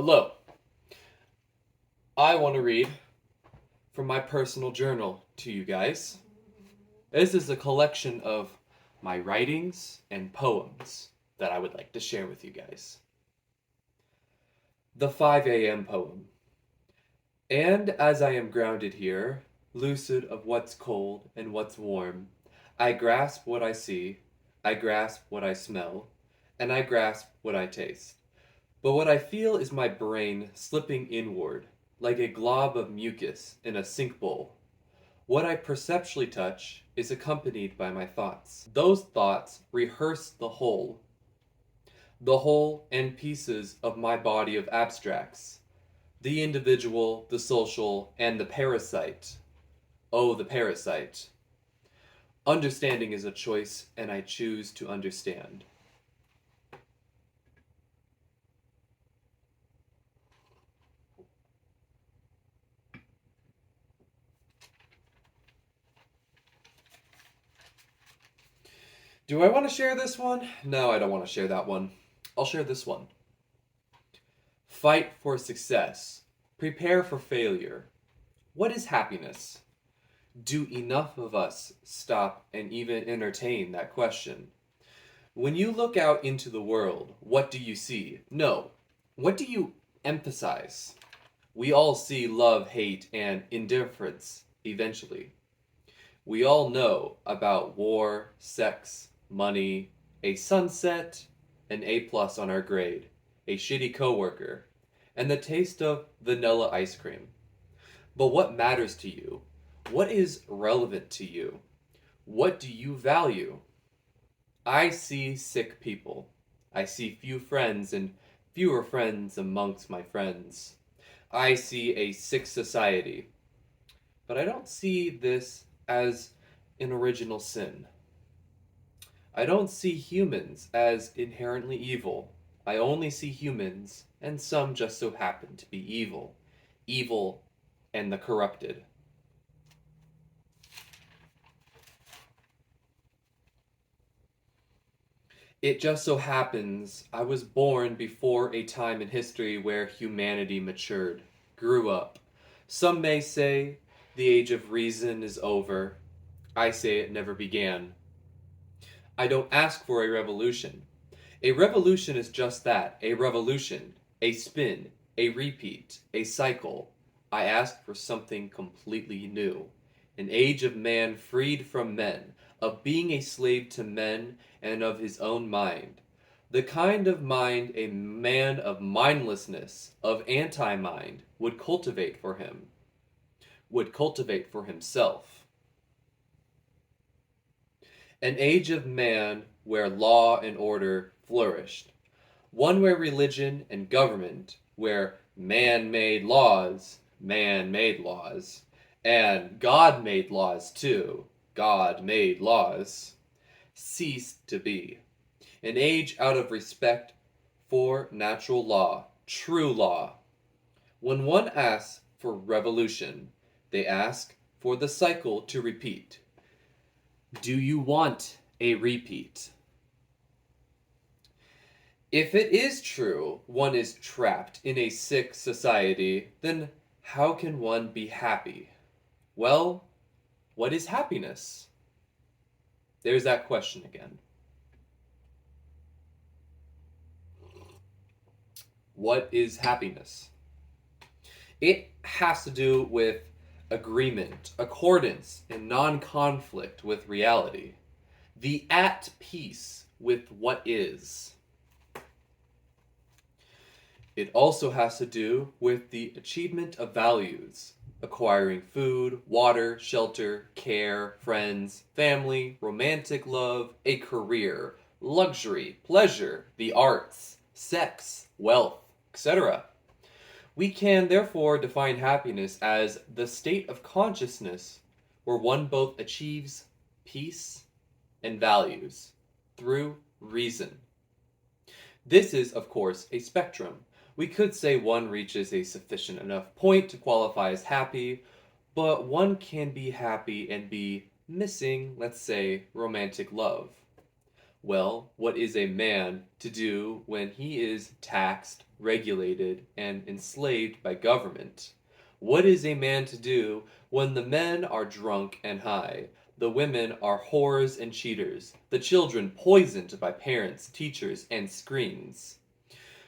Hello. I want to read from my personal journal to you guys. This is a collection of my writings and poems that I would like to share with you guys. The 5 a.m. poem. And as I am grounded here, lucid of what's cold and what's warm, I grasp what I see, I grasp what I smell, and I grasp what I taste. But what I feel is my brain slipping inward, like a glob of mucus in a sink bowl. What I perceptually touch is accompanied by my thoughts. Those thoughts rehearse the whole and pieces of my body of abstracts, the individual, the social, and the parasite. Oh, the parasite. Understanding is a choice, and I choose to understand. Do I want to share this one? No, I don't want to share that one. I'll share this one. Fight for success. Prepare for failure. What is happiness? Do enough of us stop and even entertain that question? When you look out into the world, what do you see? No. What do you emphasize? We all see love, hate, and indifference eventually. We all know about war, sex, money, a sunset, an A plus on our grade, a shitty coworker, and the taste of vanilla ice cream. But what matters to you? What is relevant to you? What do you value? I see sick people. I see few friends and fewer friends amongst my friends. I see a sick society. But I don't see this as an original sin. I don't see humans as inherently evil. I only see humans, and some just so happen to be evil. Evil and the corrupted. It just so happens I was born before a time in history where humanity matured, grew up. Some may say the age of reason is over. I say it never began. I don't ask for a revolution. A revolution is just that, a revolution, a spin, a repeat, a cycle. I ask for something completely new. An age of man freed from men, of being a slave to men and of his own mind. The kind of mind a man of mindlessness, of anti-mind, would cultivate for him, would cultivate for himself. An age of man where law and order flourished. One where religion and government, where man made laws, and God made laws too, God made laws, ceased to be. An age out of respect for natural law, true law. When one asks for revolution, they ask for the cycle to repeat. Do you want a repeat? If it is true one is trapped in a sick society, then how can one be happy? Well, what is happiness? There's that question again. What is happiness? It has to do with agreement, accordance, and non-conflict with reality. The at peace with what is. It also has to do with the achievement of values, acquiring food, water, shelter, care, friends, family, romantic love, a career, luxury, pleasure, the arts, sex, wealth, etc. We can therefore define happiness as the state of consciousness where one both achieves peace and values through reason. This is, of course, a spectrum. We could say one reaches a sufficient enough point to qualify as happy, but one can be happy and be missing, let's say, romantic love. Well, what is a man to do when he is taxed, regulated, and enslaved by government? What is a man to do when the men are drunk and high, the women are whores and cheaters, the children poisoned by parents, teachers, and screens?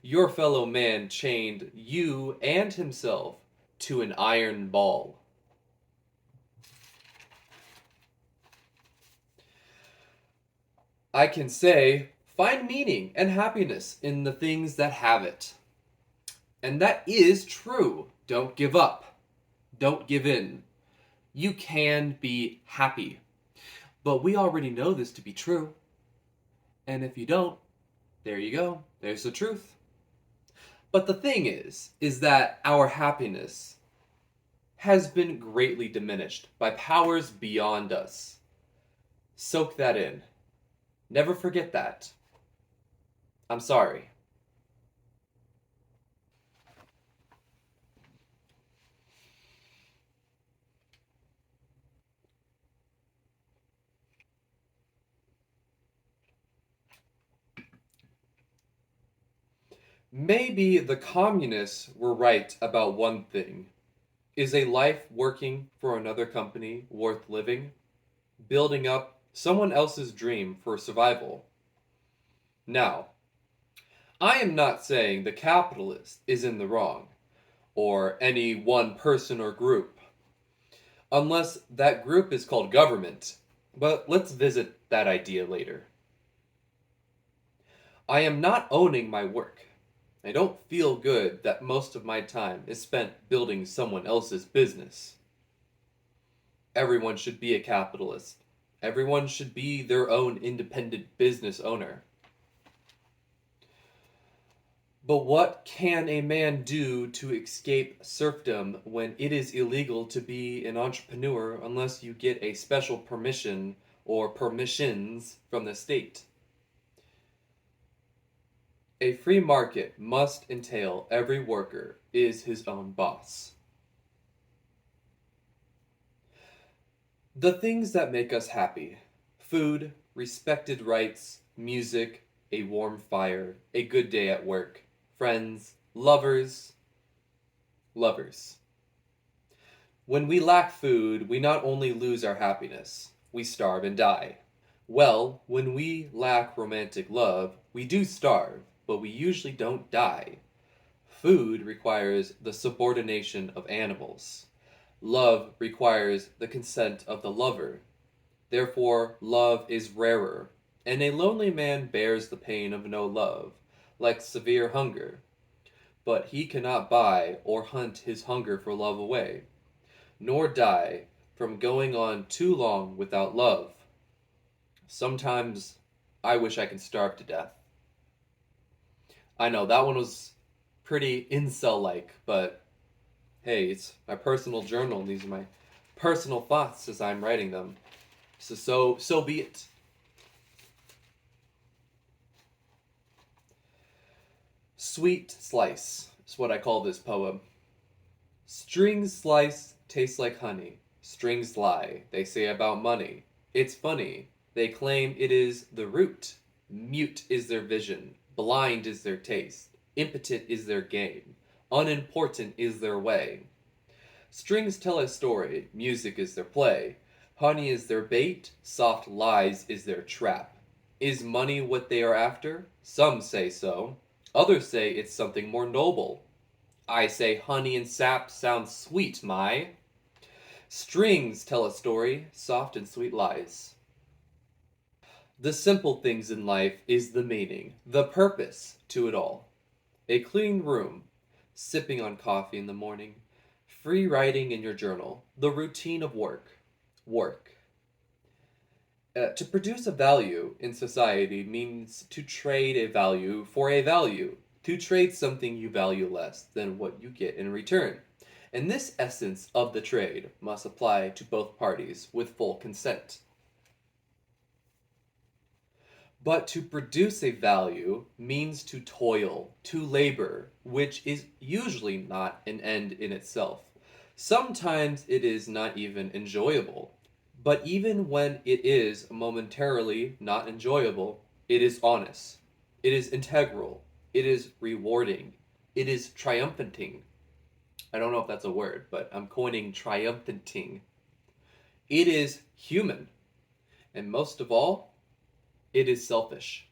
Your fellow man chained you and himself to an iron ball. I can say, find meaning and happiness in the things that have it. And that is true. Don't give up. Don't give in. You can be happy. But we already know this to be true. And if you don't, there you go. There's the truth. But the thing is that our happiness has been greatly diminished by powers beyond us. Soak that in. Never forget that. I'm sorry. Maybe the communists were right about one thing. Is a life working for another company worth living? Building up someone else's dream for survival? Now, I am not saying the capitalist is in the wrong, or any one person or group, unless that group is called government, but let's visit that idea later. I am not owning my work. I don't feel good that most of my time is spent building someone else's business. Everyone should be a capitalist. Everyone should be their own independent business owner. But what can a man do to escape serfdom when it is illegal to be an entrepreneur unless you get a special permission or permissions from the state? A free market must entail every worker is his own boss. The things that make us happy: food, respected rights, music, a warm fire, a good day at work, friends, lovers. When we lack food, we not only lose our happiness, we starve and die. Well, when we lack romantic love, we do starve, but we usually don't die. Food requires the subordination of animals. Love requires the consent of the lover. Therefore, love is rarer, and a lonely man bears the pain of no love, like severe hunger. But he cannot buy or hunt his hunger for love away, nor die from going on too long without love. Sometimes I wish I could starve to death. I know that one was pretty incel-like, but hey, it's my personal journal, and these are my personal thoughts as I'm writing them. So be it. Sweet slice is what I call this poem. Strings slice tastes like honey. Strings lie, they say about money. It's funny, they claim it is the root. Mute is their vision, blind is their taste, impotent is their game, unimportant is their way. Strings tell a story, music is their play, honey is their bait, soft lies is their trap. Is money what they are after? Some say so. Others say it's something more noble. I say honey and sap sound sweet, my. Strings tell a story, soft and sweet lies. The simple things in life is the meaning, the purpose to it all. A clean room, sipping on coffee in the morning, free writing in your journal, the routine of work. To produce a value in society means to trade a value for a value, to trade something you value less than what you get in return. And this essence of the trade must apply to both parties with full consent. But to produce a value means to toil, to labor, which is usually not an end in itself. Sometimes it is not even enjoyable. But even when it is momentarily not enjoyable, It is honest. It is integral. It is rewarding. It is triumphanting. I don't know if that's a word, but I'm coining triumphanting. It is human. And most of all, it is selfish.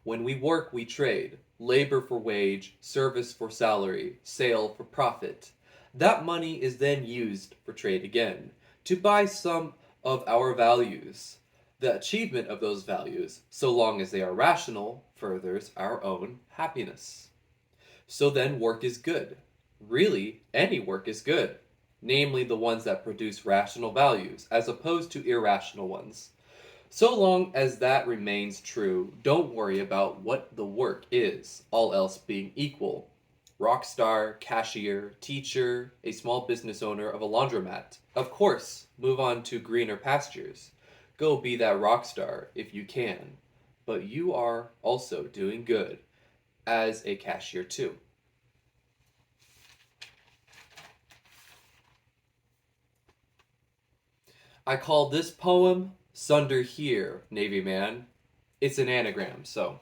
When we work, we trade. Labor for wage, service for salary, sale for profit. That money is then used for trade again, to buy some of our values. The achievement of those values, so long as they are rational, furthers our own happiness. So then work is good. Really, any work is good. Namely, the ones that produce rational values, as opposed to irrational ones. So long as that remains true, don't worry about what the work is, all else being equal. Rock star, cashier, teacher, a small business owner of a laundromat. Of course, move on to greener pastures. Go be that rock star if you can. But you are also doing good as a cashier too. I call this poem Sunder Here, Navy Man. It's an anagram, so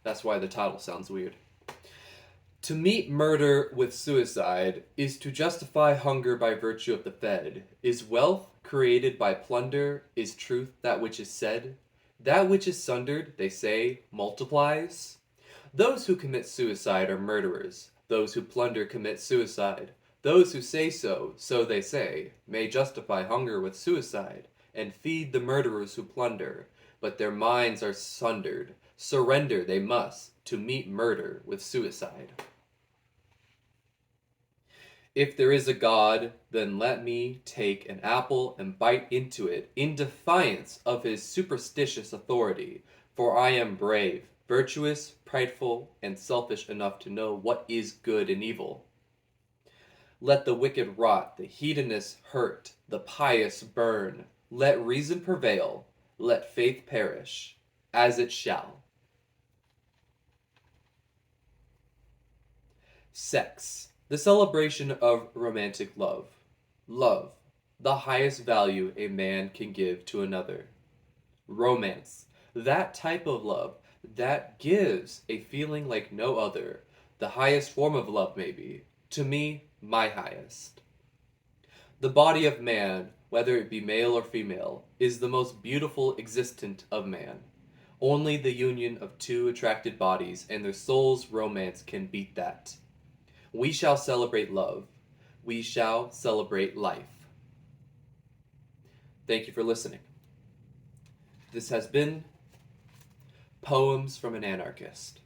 that's why the title sounds weird. To meet murder with suicide is to justify hunger by virtue of the fed. Is wealth created by plunder? Is truth that which is said? That which is sundered, they say, multiplies? Those who commit suicide are murderers. Those who plunder commit suicide. Those who say so, so they say, may justify hunger with suicide, and feed the murderers who plunder. But their minds are sundered. Surrender they must to meet murder with suicide. If there is a God, then let me take an apple and bite into it in defiance of his superstitious authority, for I am brave, virtuous, prideful, and selfish enough to know what is good and evil. Let the wicked rot, the hedonist hurt, the pious burn. Let reason prevail, let faith perish, as it shall. Sex, the celebration of romantic love. Love, the highest value a man can give to another. Romance, that type of love that gives a feeling like no other. The highest form of love, maybe. To me, my highest. The body of man, whether it be male or female, is the most beautiful existent of man. Only the union of two attracted bodies and their souls' romance can beat that. We shall celebrate love. We shall celebrate life. Thank you for listening. This has been Poems from an Anarchist.